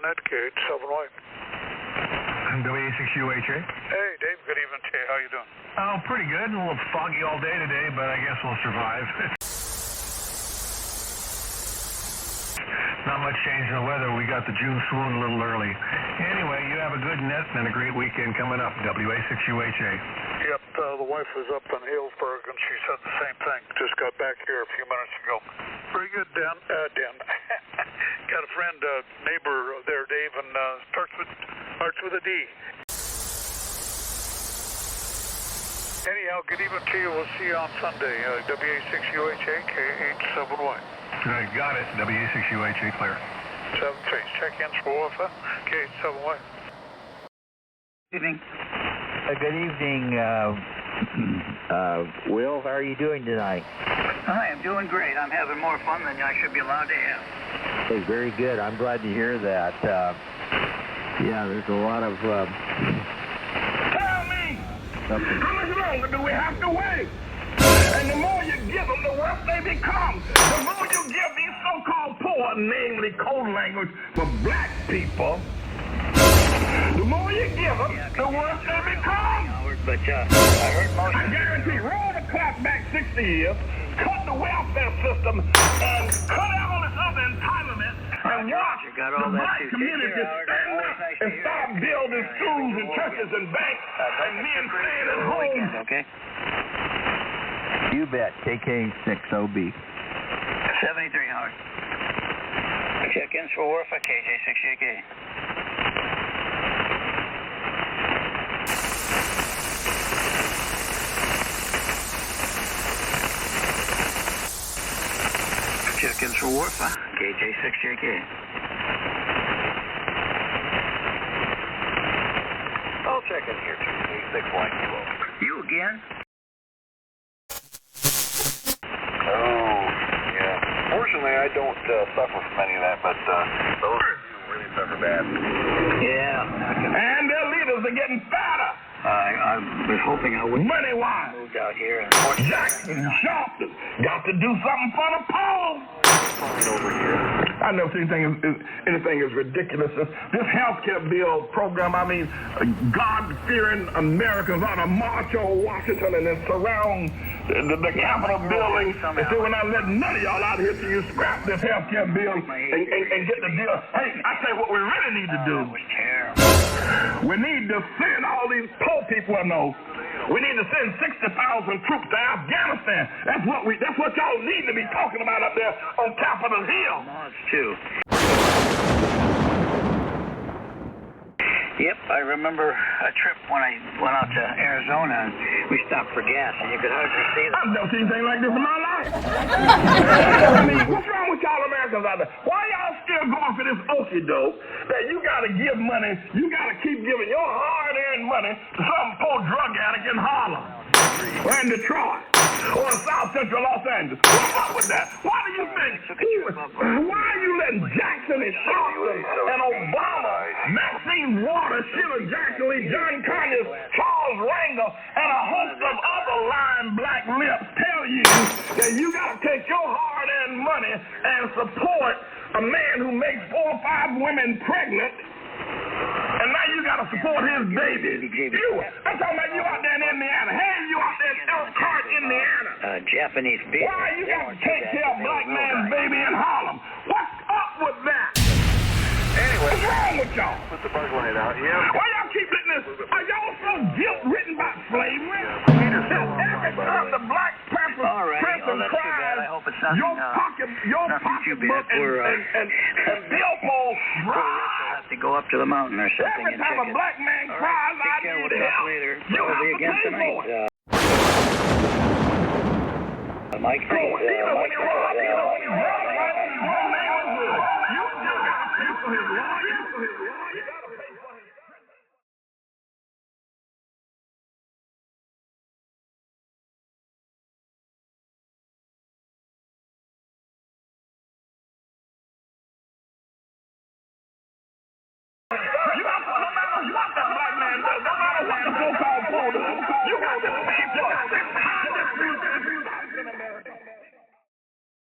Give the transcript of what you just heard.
net, KH71. W6UHA. Hey, Dave, good evening to you. How you doing? Oh, pretty good. A little foggy all day today, but I guess we'll survive. Not much change in the weather. We got the June swoon a little early. Anyway, you have a good net and a great weekend coming up. WA6UHA. Yep, the wife was up in Healdsburg, and she said the same thing. Just got back here a few minutes ago. Very good, Dan. Got a friend, neighbor there, Dave, and starts with a D. Anyhow, good evening to you. We'll see you on Sunday. WA6UHA, KH7Y. Got it. WA6UHA, clear. 7-3. Check-ins for Alpha, KH7Y. Evening. Good evening, Will. How are you doing tonight? I am doing great. I'm having more fun than I should be allowed to have. Hey, very good. I'm glad to hear that. Yeah, there's a lot of... Tell me, how much longer do we have to wait? And the more you give them, the worse they become. The more you give these so-called poor, namely code language for black people, the more you give them, the worse they become. But I heard most I guarantee, roll the clock back 60 years, cut the welfare system, and cut out all this other entitlement, and watch the black community stand up and start building schools and churches and banks, and men staying at home. Okay. You bet. KK6OB. 73, Howard. Check-ins for Warfa, KJ6AK. Check-ins for Warfa, KJ6JK. I'll check in here, 236 You again? Fortunately, I don't suffer from any of that, but those really suffer bad. Yeah. And their leaders are getting fatter. I was hoping I would Money-wise. moved out here. Jackson and Sharpton got to do something for the poor. Over here. I know anything is ridiculous. This healthcare bill program, I mean, God-fearing Americans ought to march on Washington and then surround the Capitol building and say, we're not letting none of y'all out here till you scrap this healthcare bill and get the deal. Hey, I tell you what we really need to do. We need to send all these poor people I know. We need to send 60,000 troops to Afghanistan. That's what y'all need to be talking about up there on Capitol Hill. It's too. Yep, I remember a trip when I went out to Arizona and we stopped for gas and you could hardly see them. I've never seen anything like this in my life. I mean, what's wrong with y'all Americans out there? Why y'all still going for this okie doke that you gotta give money, you gotta keep giving your hard-earned money to some poor drug addict in Harlem or in Detroit or in South Central Los Angeles? What's up with that? Why do you think? Why are you letting Jackson and Sharpton and Obama, Maxine Waters, Sheila Jackson Lee, John Conyers, Charles Rangel, and a host of other lying black lips tell you that you got to take your hard-earned money and support a man who makes 4 or 5 women pregnant, and now you got to support his baby. I'm talking about you out there in Indiana. Hey, you out there in Elkhart, Indiana. Japanese beer. Why you got to take care of black man's baby in Harlem? What's up with that? Anyway, what's wrong with y'all? Put the bug light out, yeah. Why y'all keep letting this? Are y'all so guilt-ridden about slavery? Every time the black person cries, I hope it's nothing, your pocketbook and billboard We'll have to go up to the mountain or something every and time check a black man All cries, right, take I care. need We'll talk help. later. You Probably have to again pay tonight. for it. Mike, So even when you run, you still got to pay for his lawyer.